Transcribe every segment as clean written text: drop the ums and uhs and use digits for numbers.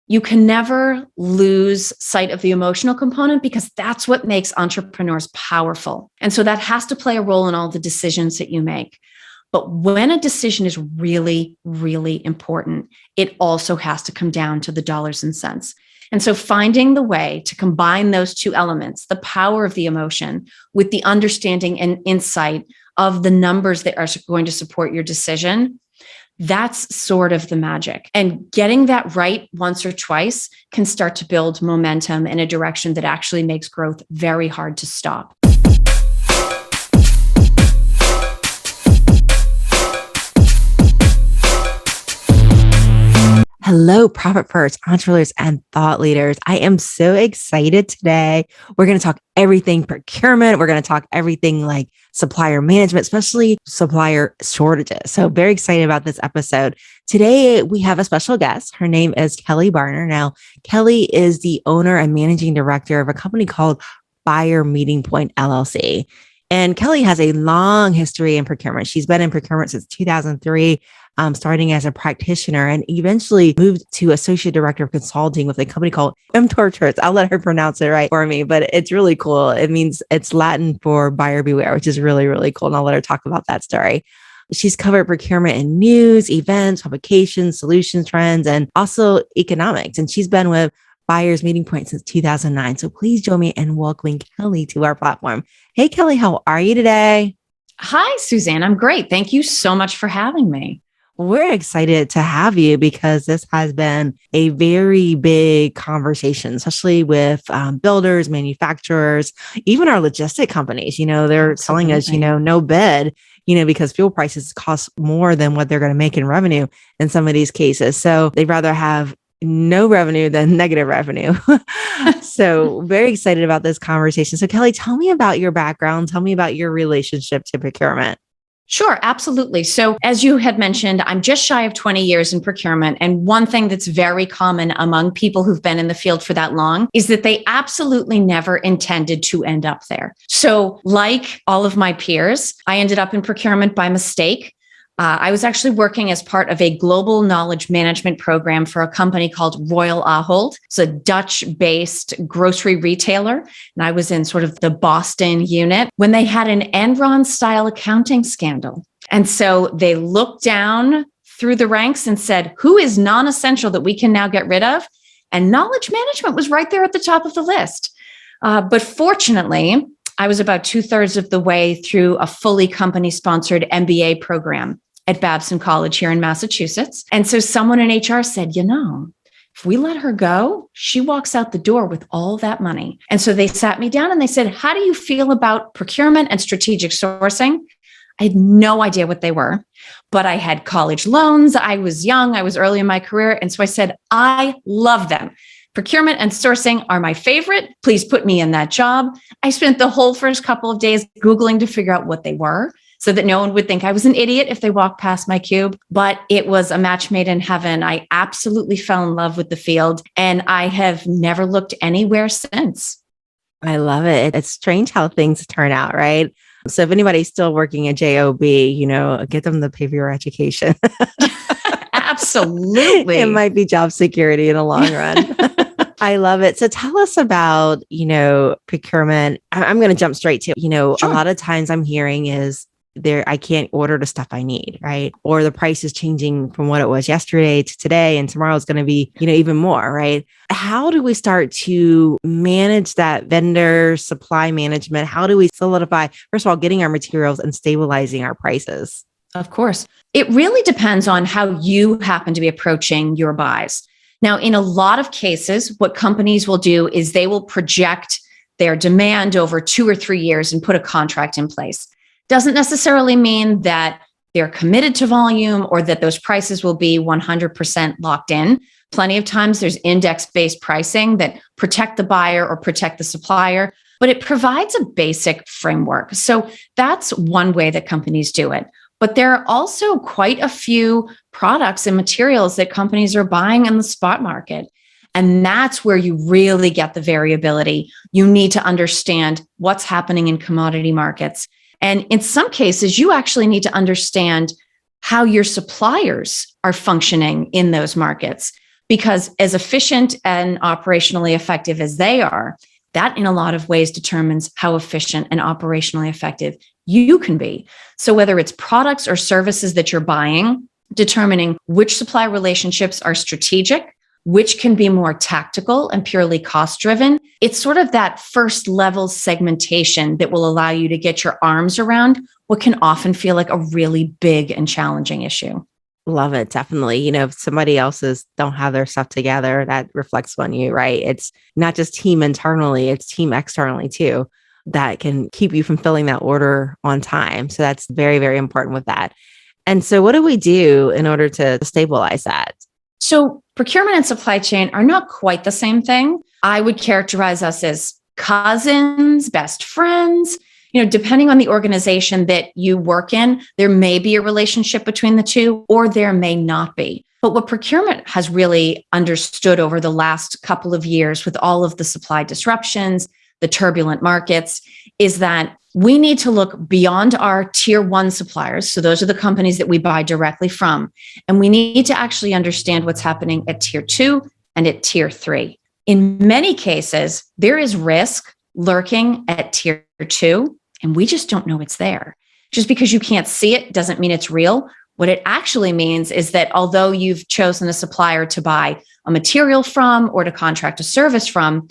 You can never lose sight of the emotional component because that's what makes entrepreneurs powerful. And so that has to play a role in all the decisions that you make. But when a decision is really, really important, it also has to come down to the dollars and cents. And so finding the way to combine those two elements, the power of the emotion with the understanding and insight of the numbers that are going to support your decision, that's sort of the magic. And getting that right once or twice can start to build momentum in a direction that actually makes growth very hard to stop. Hello, profit first entrepreneurs and thought leaders. I am so excited today. We're going to talk everything procurement. We're going to talk everything like supplier management, especially supplier shortages. So very excited about this episode. Today, we have a special guest. Her name is Kelly Barner. Now, Kelly is the owner and managing director of a company called Buyer Meeting Point LLC. And Kelly has a long history in procurement. She's been in procurement since 2003. Starting as a practitioner and eventually moved to associate director of consulting with a company called Torturous. I'll let her pronounce it right for me, but it's really cool. It means it's Latin for buyer beware, which is really, really cool. And I'll let her talk about that story. She's covered procurement in news, events, publications, solutions, trends, and also economics. And she's been with Buyers Meeting Point since 2009. So please join me in welcoming Kelly to our platform. Hey, Kelly, how are you today? Hi, Susanne. I'm great. Thank you so much for having me. We're excited to have you because this has been a very big conversation, especially with builders, manufacturers, even our logistic companies. They're telling us, no bid, because fuel prices cost more than what they're going to make in revenue in some of these cases. So they'd rather have no revenue than negative revenue. So very excited about this conversation. So Kelly, tell me about your background. Tell me about your relationship to procurement. Sure, absolutely. So as you had mentioned, I'm just shy of 20 years in procurement. And one thing that's very common among people who've been in the field for that long is that they absolutely never intended to end up there. So like all of my peers, I ended up in procurement by mistake. I was actually working as part of a global knowledge management program for a company called Royal Ahold. It's a Dutch-based grocery retailer. And I was in sort of the Boston unit when they had an Enron-style accounting scandal. And so they looked down through the ranks and said, who is non-essential that we can now get rid of? And knowledge management was right there at the top of the list. But fortunately, I was about 2/3 of the way through a fully company-sponsored MBA program at Babson College here in Massachusetts. And so someone in HR said, if we let her go, she walks out the door with all that money. And so they sat me down and they said, how do you feel about procurement and strategic sourcing? I had no idea what they were, but I had college loans. I was young. I was early in my career. And so I said, I love them. Procurement and sourcing are my favorite. Please put me in that job. I spent the whole first couple of days Googling to figure out what they were so that no one would think I was an idiot if they walked past my cube. But it was a match made in heaven. I absolutely fell in love with the field and I have never looked anywhere since. I love it. It's strange how things turn out, right? So if anybody's still working at JOB, get them to pay for your education. Absolutely. It might be job security in the long run. I love it. So tell us about, procurement. I'm going to jump straight to, Sure. A lot of times I'm hearing is I can't order the stuff I need, right? Or the price is changing from what it was yesterday to today, and tomorrow is going to be, even more, right? How do we start to manage that vendor supply management? How do we solidify, first of all, getting our materials and stabilizing our prices? Of course. It really depends on how you happen to be approaching your buys. Now, in a lot of cases, what companies will do is they will project their demand over 2 or 3 years and put a contract in place. Doesn't necessarily mean that they're committed to volume or that those prices will be 100% locked in. Plenty of times there's index-based pricing that protect the buyer or protect the supplier, but it provides a basic framework. So that's one way that companies do it. But there are also quite a few products and materials that companies are buying in the spot market. And that's where you really get the variability. You need to understand what's happening in commodity markets. And in some cases, you actually need to understand how your suppliers are functioning in those markets. because as efficient and operationally effective as they are, that in a lot of ways determines how efficient and operationally effective you can be. So whether it's products or services that you're buying, determining which supply relationships are strategic, which can be more tactical and purely cost driven. It's sort of that first level segmentation that will allow you to get your arms around what can often feel like a really big and challenging issue. Love it. Definitely. If somebody else's don't have their stuff together, that reflects on you, right? It's not just team internally, it's team externally too, that can keep you from filling that order on time. So that's very, very important with that. And so what do we do in order to stabilize that? So procurement and supply chain are not quite the same thing. I would characterize us as cousins, best friends. Depending on the organization that you work in, there may be a relationship between the two, or there may not be. But what procurement has really understood over the last couple of years with all of the supply disruptions, the turbulent markets, is that we need to look beyond our tier one suppliers. So those are the companies that we buy directly from. And we need to actually understand what's happening at tier two and at tier three. In many cases, there is risk lurking at tier two, and we just don't know it's there. Just because you can't see it doesn't mean it's real. What it actually means is that although you've chosen a supplier to buy a material from or to contract a service from,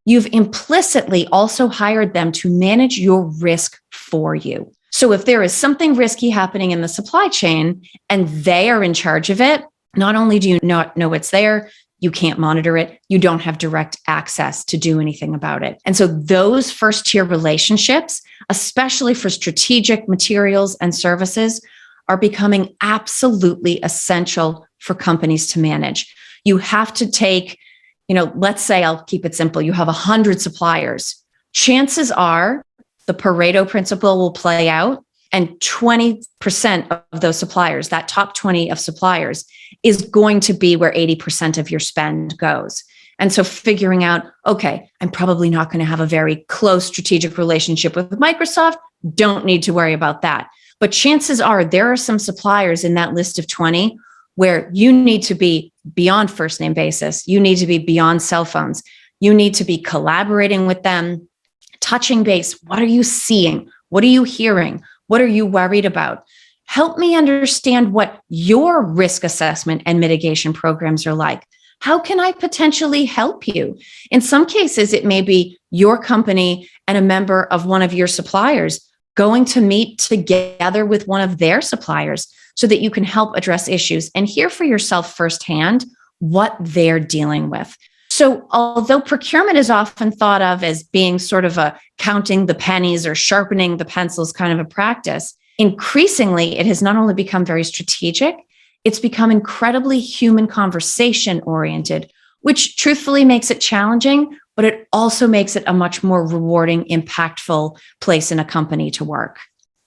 you've implicitly also hired them to manage your risk for you. So if there is something risky happening in the supply chain and they are in charge of it, not only do you not know it's there, you can't monitor it, you don't have direct access to do anything about it. And so those first tier relationships, especially for strategic materials and services, are becoming absolutely essential for companies to manage. You have to take, let's say, I'll keep it simple. You have 100 suppliers. Chances are the Pareto principle will play out, and 20% of those suppliers, that top 20 of suppliers, is going to be where 80% of your spend goes. And so figuring out, okay, I'm probably not going to have a very close strategic relationship with Microsoft. Don't need to worry about that. But chances are there are some suppliers in that list of 20 where you need to be beyond first name basis. You need to be beyond cell phones. You need to be collaborating with them, touching base. What are you seeing? What are you hearing? What are you worried about? Help me understand what your risk assessment and mitigation programs are like. How can I potentially help you? In some cases, it may be your company and a member of one of your suppliers going to meet together with one of their suppliers so that you can help address issues and hear for yourself firsthand what they're dealing with. So although procurement is often thought of as being sort of a counting the pennies or sharpening the pencils kind of a practice, increasingly, it has not only become very strategic, it's become incredibly human conversation oriented, which truthfully makes it challenging, but it also makes it a much more rewarding, impactful place in a company to work.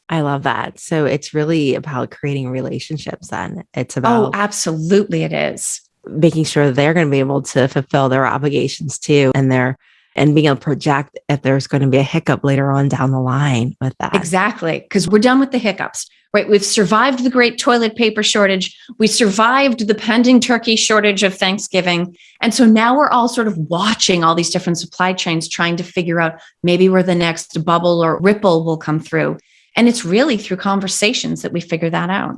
I love that. So it's really about creating relationships then. It's about Oh, absolutely it is. making sure they're going to be able to fulfill their obligations too. And being able to project if there's going to be a hiccup later on down the line with that. Exactly. Because we're done with the hiccups, right? We've survived the great toilet paper shortage. We survived the pending turkey shortage of Thanksgiving. And so now we're all sort of watching all these different supply chains, trying to figure out maybe where the next bubble or ripple will come through. And it's really through conversations that we figure that out.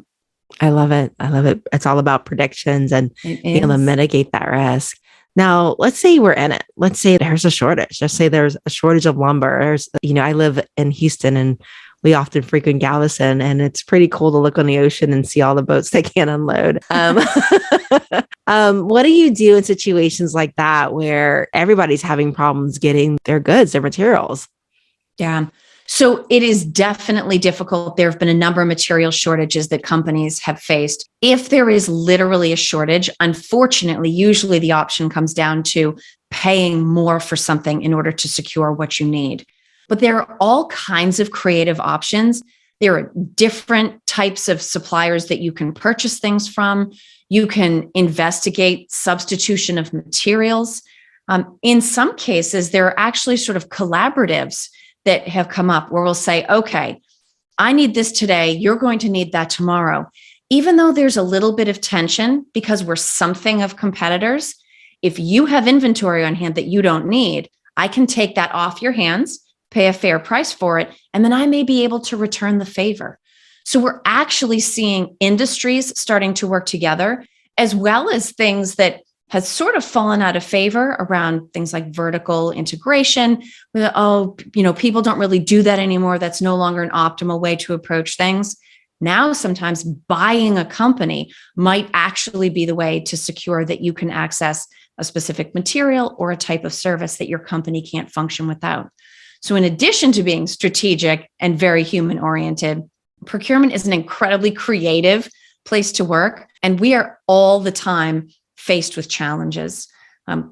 I love it. I love it. It's all about predictions and being able to mitigate that risk. Now, let's say we're in it. Let's say there's a shortage. Let's say there's a shortage of lumber. I live in Houston and we often frequent Galveston, and it's pretty cool to look on the ocean and see all the boats they can't unload. What do you do in situations like that where everybody's having problems getting their goods, their materials? Yeah. So it is definitely difficult. There have been a number of material shortages that companies have faced. If there is literally a shortage, unfortunately, usually the option comes down to paying more for something in order to secure what you need. But there are all kinds of creative options. There are different types of suppliers that you can purchase things from. You can investigate substitution of materials. In some cases, there are actually sort of collaboratives that have come up where we'll say, okay, I need this today. You're going to need that tomorrow. even though there's a little bit of tension because we're something of competitors, if you have inventory on hand that you don't need, I can take that off your hands, pay a fair price for it, and then I may be able to return the favor. So we're actually seeing industries starting to work together, as well as things that has sort of fallen out of favor around things like vertical integration. People don't really do that anymore. That's no longer an optimal way to approach things. Now, sometimes buying a company might actually be the way to secure that you can access a specific material or a type of service that your company can't function without. So in addition to being strategic and very human oriented, procurement is an incredibly creative place to work. And we are all the time faced with challenges.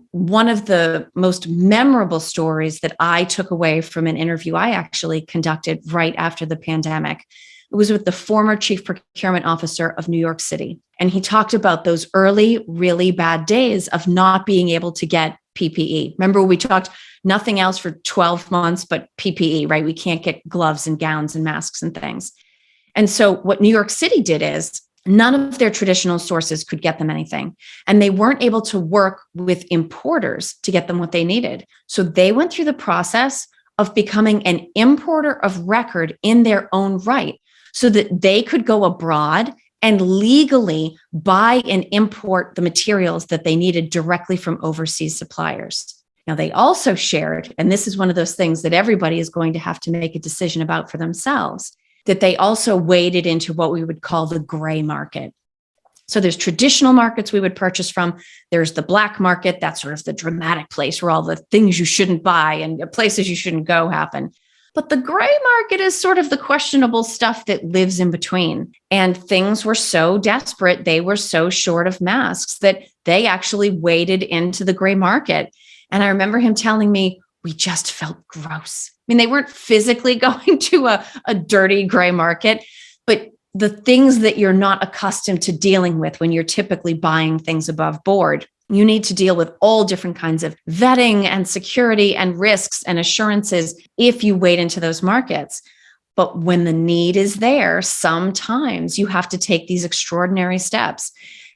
One of the most memorable stories that I took away from an interview I actually conducted right after the pandemic, it was with the former chief procurement officer of New York City. And he talked about those early, really bad days of not being able to get PPE. Remember, we talked nothing else for 12 months but PPE, right? We can't get gloves and gowns and masks and things. And so what New York City did is none of their traditional sources could get them anything. And they weren't able to work with importers to get them what they needed. So they went through the process of becoming an importer of record in their own right so that they could go abroad and legally buy and import the materials that they needed directly from overseas suppliers. Now, they also shared, and this is one of those things that everybody is going to have to make a decision about for themselves, that they also waded into what we would call the gray market. So there's traditional markets we would purchase from. There's the black market. That's sort of the dramatic place where all the things you shouldn't buy and places you shouldn't go happen. But the gray market is sort of the questionable stuff that lives in between. And things were so desperate, they were so short of masks that they actually waded into the gray market. And I remember him telling me, we just felt gross. I mean, they weren't physically going to a dirty gray market, but the things that you're not accustomed to dealing with when you're typically buying things above board, you need to deal with all different kinds of vetting and security and risks and assurances if you wade into those markets. But when the need is there, sometimes you have to take these extraordinary steps.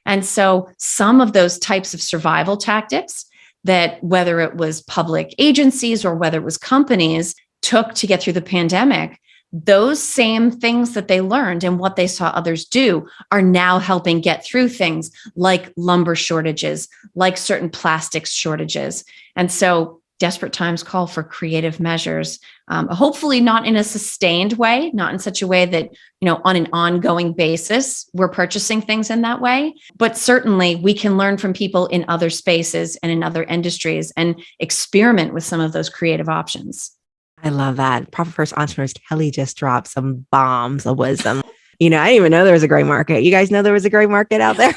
And so some of those types of survival tactics that whether it was public agencies or whether it was companies took to get through the pandemic, those same things that they learned and what they saw others do are now helping get through things like lumber shortages, like certain plastics shortages. And so desperate times call for creative measures, hopefully not in a sustained way, not in such a way that, on an ongoing basis, we're purchasing things in that way. But certainly we can learn from people in other spaces and in other industries and experiment with some of those creative options. I love that. Profit First Entrepreneurs, Kelly just dropped some bombs of wisdom. I didn't even know there was a gray market. You guys know there was a gray market out there?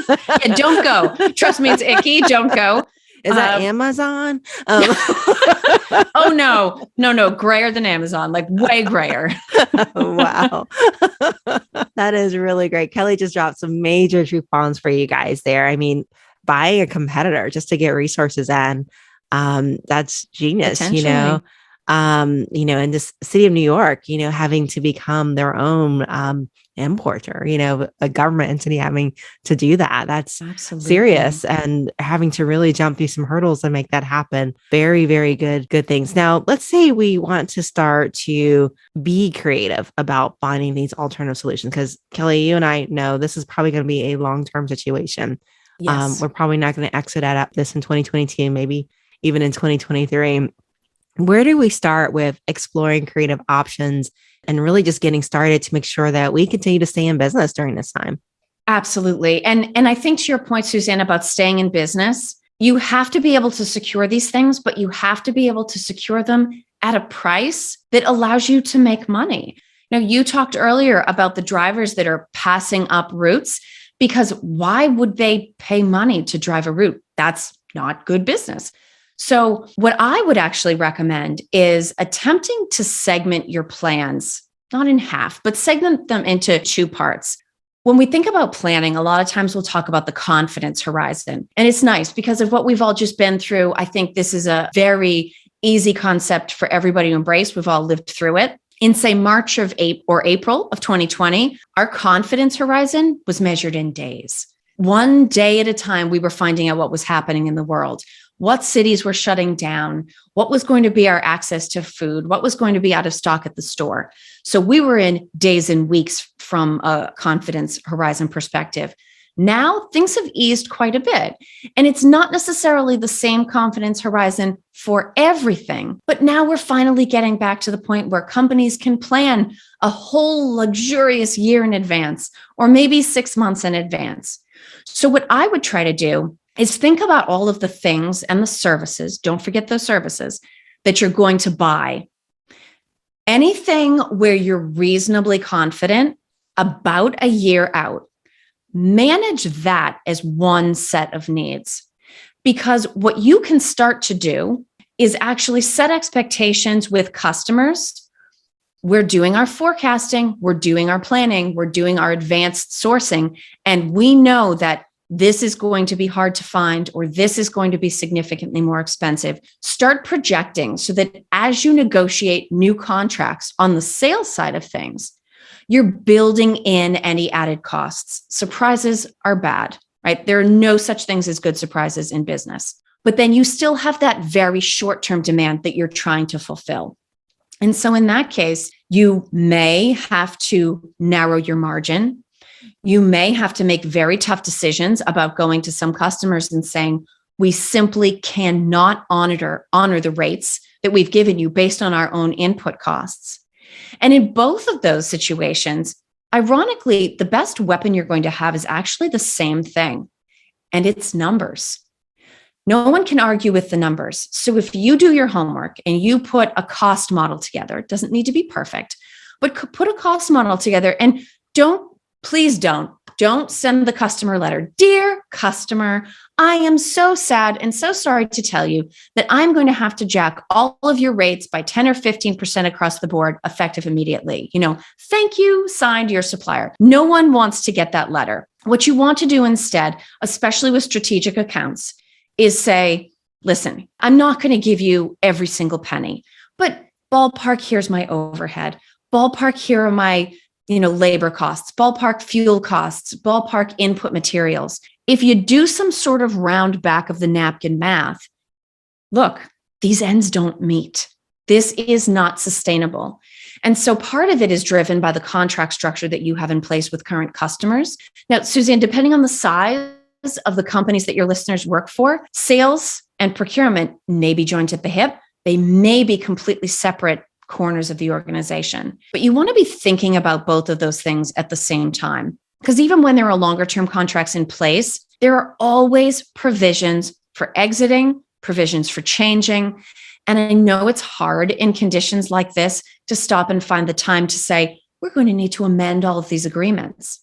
Yeah, don't go. Trust me, it's icky. Don't go. Is that Amazon? Oh, no. Grayer than Amazon, like way grayer. Wow. That is really great. Kelly just dropped some major truth bombs for you guys there. I mean, buying a competitor just to get resources in, that's genius, in this city of New York, having to become their own importer, a government entity having to do that. That's absolutely serious, and having to really jump through some hurdles and make that happen. Very, very good things. Now, let's say we want to start to be creative about finding these alternative solutions, because Kelly, you and I know this is probably going to be a long-term situation. Yes. We're probably not going to exit out of this in 2022, maybe even in 2023. Where do we start with exploring creative options and really just getting started to make sure that we continue to stay in business during this time? Absolutely. And I think to your point, Susanne, about staying in business, you have to be able to secure these things, but you have to be able to secure them at a price that allows you to make money. Now, you talked earlier about the drivers that are passing up routes, because why would they pay money to drive a route? That's not good business. So what I would actually recommend is attempting to segment your plans, not in half, but segment them into two parts. When we think about planning, a lot of times we'll talk about the confidence horizon. And it's nice because of what we've all just been through. I think this is a very easy concept for everybody to embrace. We've all lived through it. In, say, March of April of 2020, our confidence horizon was measured in days. One day at a time, we were finding out what was happening in the world, what cities were shutting down, what was going to be our access to food, what was going to be out of stock at the store. So we were in days and weeks from a confidence horizon perspective. Now things have eased quite a bit, and it's not necessarily the same confidence horizon for everything, but now we're finally getting back to the point where companies can plan a whole luxurious year in advance, or maybe 6 months in advance. So what I would try to do is think about all of the things and the services, don't forget those services, that you're going to buy. Anything where you're reasonably confident about a year out, manage that as one set of needs. Because what you can start to do is actually set expectations with customers. We're doing our forecasting, we're doing our planning, we're doing our advanced sourcing, and we know that this is going to be hard to find, or this is going to be significantly more expensive. Start projecting so that as you negotiate new contracts on the sales side of things, you're building in any added costs. Surprises are bad, right? There are no such things as good surprises in business. But then you still have that very short-term demand that you're trying to fulfill. And so in that case, you may have to narrow your margin. You may have to make very tough decisions about going to some customers and saying, we simply cannot honor the rates that we've given you based on our own input costs. And in both of those situations, ironically, the best weapon you're going to have is actually the same thing, and it's numbers. No one can argue with the numbers. So if you do your homework and you put a cost model together, it doesn't need to be perfect, but put a cost model together, and please don't send the customer letter. Dear customer, I am so sad and so sorry to tell you that I'm going to have to jack all of your rates by 10 or 15% across the board, effective immediately. Thank you, signed, your supplier. No one wants to get that letter. What you want to do instead, especially with strategic accounts, is say, listen, I'm not going to give you every single penny, but ballpark, here's my overhead. Ballpark, here are my labor costs, ballpark fuel costs, ballpark input materials. If you do some sort of round back of the napkin math, look, these ends don't meet. This is not sustainable. And so part of it is driven by the contract structure that you have in place with current customers. Now, Susanne, depending on the size of the companies that your listeners work for, sales and procurement may be joined at the hip. They may be completely separate corners of the organization. But you want to be thinking about both of those things at the same time. Because even when there are longer term contracts in place, there are always provisions for exiting, provisions for changing. And I know it's hard in conditions like this to stop and find the time to say, we're going to need to amend all of these agreements.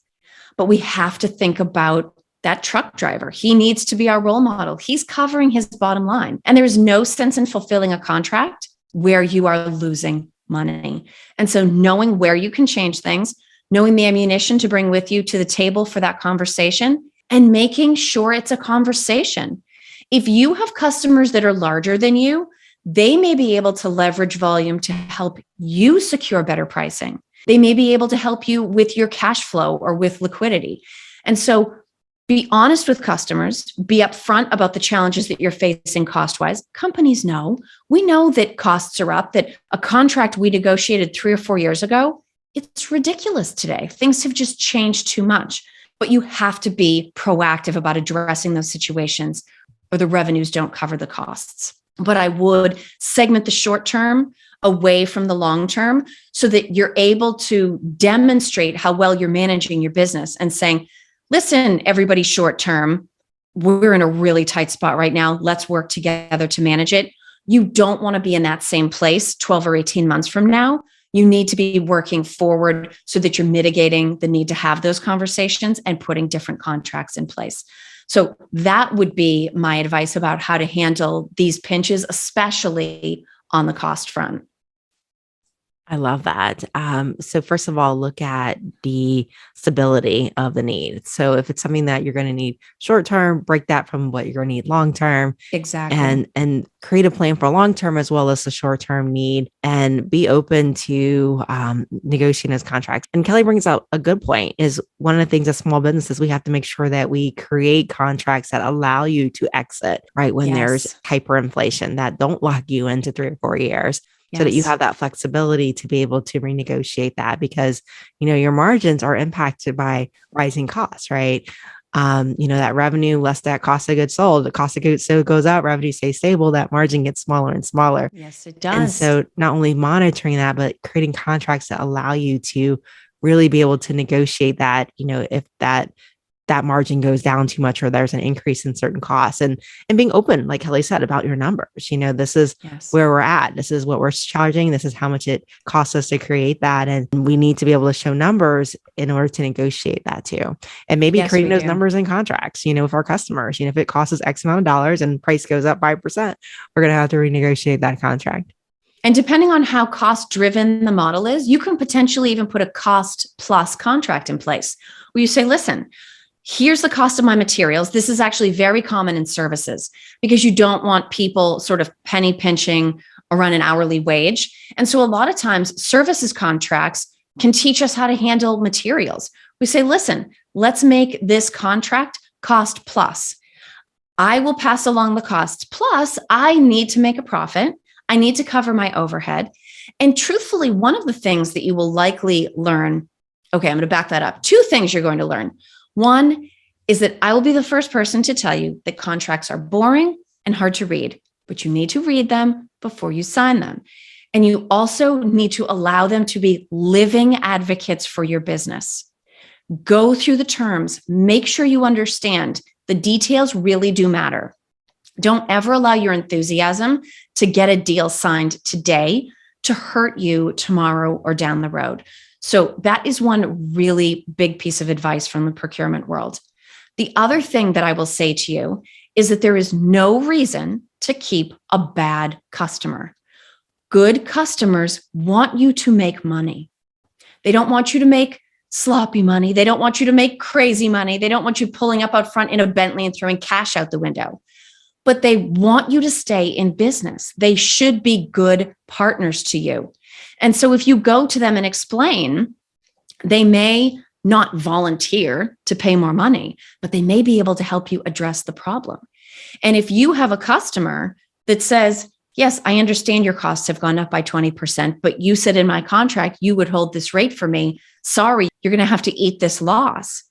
But we have to think about that truck driver. He needs to be our role model. He's covering his bottom line. And there's no sense in fulfilling a contract where you are losing money. And so knowing where you can change things, knowing the ammunition to bring with you to the table for that conversation, and making sure it's a conversation. If you have customers that are larger than you, they may be able to leverage volume to help you secure better pricing. They may be able to help you with your cash flow or with liquidity. And so be honest with customers, be upfront about the challenges that you're facing cost-wise. Companies know. We know that costs are up, that a contract we negotiated 3 or 4 years ago, it's ridiculous today. Things have just changed too much. But you have to be proactive about addressing those situations, or the revenues don't cover the costs. But I would segment the short term away from the long term so that you're able to demonstrate how well you're managing your business and saying, listen, everybody short term, we're in a really tight spot right now. Let's work together to manage it. You don't want to be in that same place 12 or 18 months from now. You need to be working forward so that you're mitigating the need to have those conversations and putting different contracts in place. So that would be my advice about how to handle these pinches, especially on the cost front. I love that. So first of all, look at the stability of the need. So if it's something that you're going to need short term, break that from what you're going to need long term, Exactly. and create a plan for long term as well as the short term need, and be open to negotiating those contracts. And Kelly brings up a good point: is one of the things as small businesses we have to make sure that we create contracts that allow you to exit right when there's Yes. hyperinflation, that don't lock you into 3 or 4 years, so that you Yes. have that flexibility to be able to renegotiate that, because your margins are impacted by rising costs, right? That revenue less that cost of goods sold, the cost of goods sold goes up, revenue stays stable, that margin gets smaller and smaller. Yes, it And does. so not only monitoring that, but creating contracts that allow you to really be able to negotiate that, if that margin goes down too much or there's an increase in certain costs, and being open, like Kelly said, about your numbers. This is Yes. where we're at. This is what we're charging. This is how much it costs us to create that. And we need to be able to show numbers in order to negotiate that too. And maybe Yes, creating we those do. numbers in contracts, with our customers. If it costs us X amount of dollars and price goes up 5%, we're going to have to renegotiate that contract. And depending on how cost driven the model is, you can potentially even put a cost plus contract in place where you say, listen, here's the cost of my materials. This is actually very common in services because you don't want people sort of penny pinching around an hourly wage. And so a lot of times services contracts can teach us how to handle materials. We say, listen, let's make this contract cost plus. I will pass along the costs. Plus, I need to make a profit. I need to cover my overhead. And truthfully, one of the things that you will likely learn, okay, I'm going to back that up. 2 things you're going to learn. One is that I will be the first person to tell you that contracts are boring and hard to read, but you need to read them before you sign them. And you also need to allow them to be living advocates for your business. Go through the terms, make sure you understand the details really do matter. Don't ever allow your enthusiasm to get a deal signed today to hurt you tomorrow or down the road. So that is one really big piece of advice from the procurement world. The other thing that I will say to you is that there is no reason to keep a bad customer. Good customers want you to make money. They don't want you to make sloppy money. They don't want you to make crazy money. They don't want you pulling up out front in a Bentley and throwing cash out the window. But they want you to stay in business. They should be good partners to you. And so if you go to them and explain, they may not volunteer to pay more money, but they may be able to help you address the problem. And if you have a customer that says, yes, I understand your costs have gone up by 20%, but you said in my contract, you would hold this rate for me. Sorry, you're going to have to eat this loss.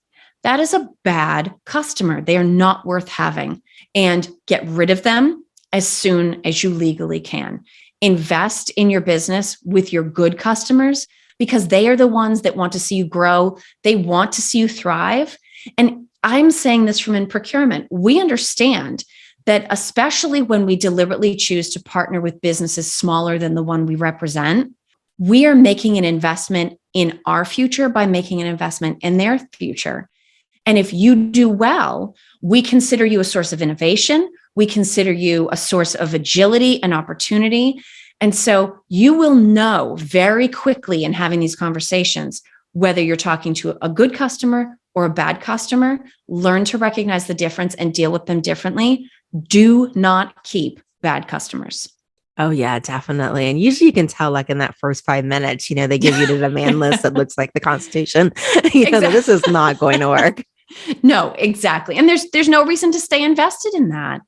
That is a bad customer. They are not worth having. And get rid of them as soon as you legally can. Invest in your business with your good customers because they are the ones that want to see you grow. They want to see you thrive. And I'm saying this from in procurement. We understand that especially when we deliberately choose to partner with businesses smaller than the one we represent, we are making an investment in our future by making an investment in their future. And if you do well, we consider you a source of innovation. We consider you a source of agility and opportunity. And so you will know very quickly in having these conversations, whether you're talking to a good customer or a bad customer. Learn to recognize the difference and deal with them differently. Do not keep bad customers. Oh yeah, definitely. And usually you can tell like in that first 5 minutes, they give you the demand list that looks like the Constitution. That this is not going to work. No, exactly. And there's no reason to stay invested in that.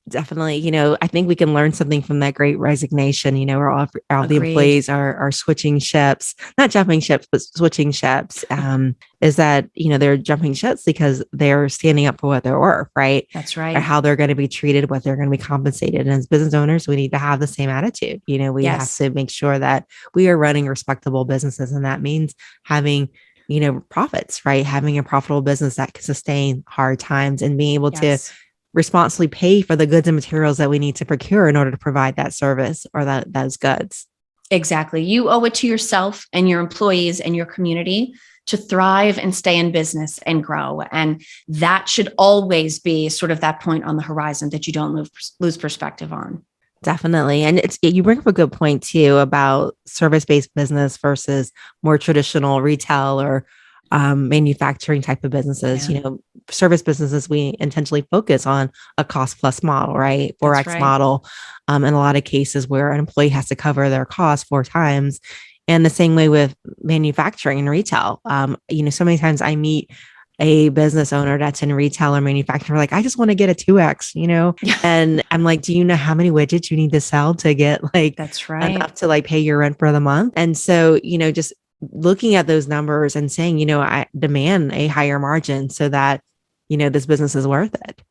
Definitely. I think we can learn something from that great resignation. Where all the Agreed. employees are switching ships, not jumping ships, but switching ships. Is that, they're jumping ships because they're standing up for what they're worth, right? That's Or right. how they're going to be treated, what they're going to be compensated. And as business owners, we need to have the same attitude. We have to make sure that we are running respectable businesses. And that means having profits, right? Having a profitable business that can sustain hard times and being able to responsibly pay for the goods and materials that we need to procure in order to provide that service or those goods. Exactly. You owe it to yourself and your employees and your community to thrive and stay in business and grow. And that should always be sort of that point on the horizon that you don't lose perspective on. Definitely. And you bring up a good point too about service-based business versus more traditional retail or manufacturing type of businesses. Yeah, Service businesses, we intentionally focus on a cost plus model, right? that's 4X right. model. In a lot of cases where an employee has to cover their costs 4 times. And the same way with manufacturing and retail. So many times I meet a business owner that's in retail or manufacturing, like, I just want to get a 2X. Yeah, And I'm like, do you know how many widgets you need to sell to get like that's right. enough to like pay your rent for the month? And so, just looking at those numbers and saying, I demand a higher margin so that, this business is worth it.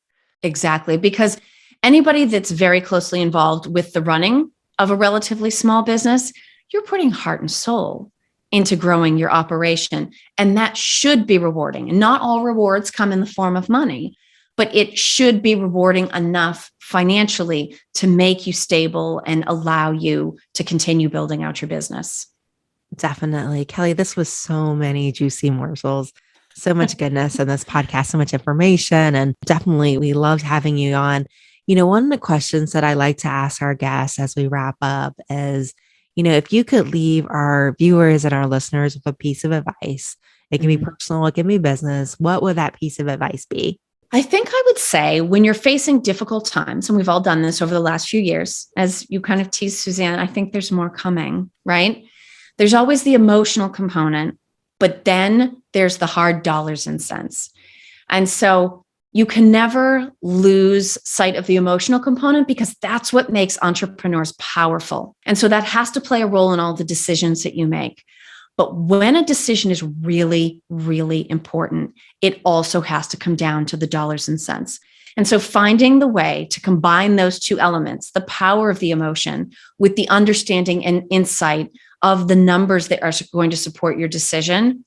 Exactly. Because anybody that's very closely involved with the running of a relatively small business, you're putting heart and soul into growing your operation. And that should be rewarding. And not all rewards come in the form of money, but it should be rewarding enough financially to make you stable and allow you to continue building out your business. Definitely. Kelly, this was so many juicy morsels, so much goodness in this podcast, so much information. And definitely, we loved having you on. One of the questions that I like to ask our guests as we wrap up is, if you could leave our viewers and our listeners with a piece of advice, it can be personal, it can be business, what would that piece of advice be? I think I would say when you're facing difficult times, and we've all done this over the last few years, as you kind of teased, Susanne, I think there's more coming, right? There's always the emotional component, but then there's the hard dollars and cents. And so you can never lose sight of the emotional component because that's what makes entrepreneurs powerful. And so that has to play a role in all the decisions that you make. But when a decision is really, really important, it also has to come down to the dollars and cents. And so finding the way to combine those two elements, the power of the emotion with the understanding and insight of the numbers that are going to support your decision,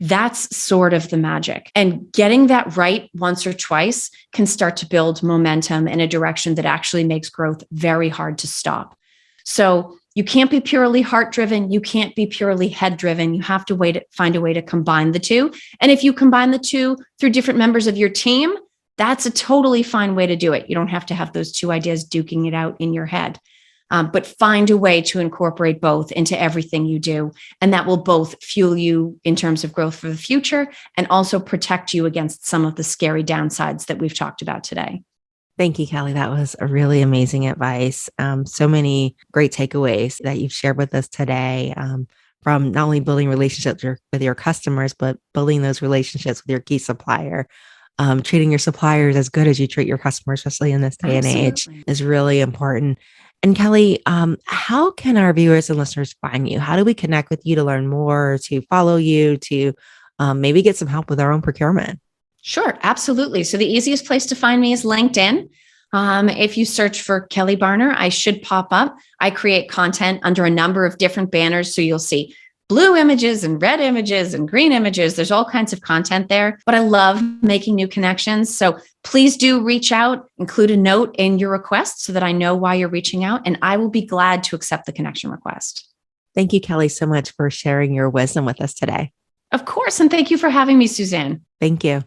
that's sort of the magic. And getting that right once or twice can start to build momentum in a direction that actually makes growth very hard to stop. So you can't be purely heart driven. You can't be purely head driven. You have to find a way to combine the two. And if you combine the two through different members of your team, that's a totally fine way to do it. You don't have to have those two ideas duking it out in your head. But find a way to incorporate both into everything you do. And that will both fuel you in terms of growth for the future and also protect you against some of the scary downsides that we've talked about today. Thank you, Kelly. That was a really amazing advice. So many great takeaways that you've shared with us today, from not only building relationships with your customers, but building those relationships with your key supplier. Treating your suppliers as good as you treat your customers, especially in this day and age, is really important. And Kelly, how can our viewers and listeners find you? How do we connect with you to learn more, to follow you, to maybe get some help with our own procurement? Sure, absolutely. So the easiest place to find me is LinkedIn. If you search for Kelly Barner, I should pop up. I create content under a number of different banners. So you'll see blue images and red images and green images. There's all kinds of content there, but I love making new connections. So please do reach out, include a note in your request so that I know why you're reaching out, and I will be glad to accept the connection request. Thank you, Kelly, so much for sharing your wisdom with us today. Of course. And thank you for having me, Susanne. Thank you.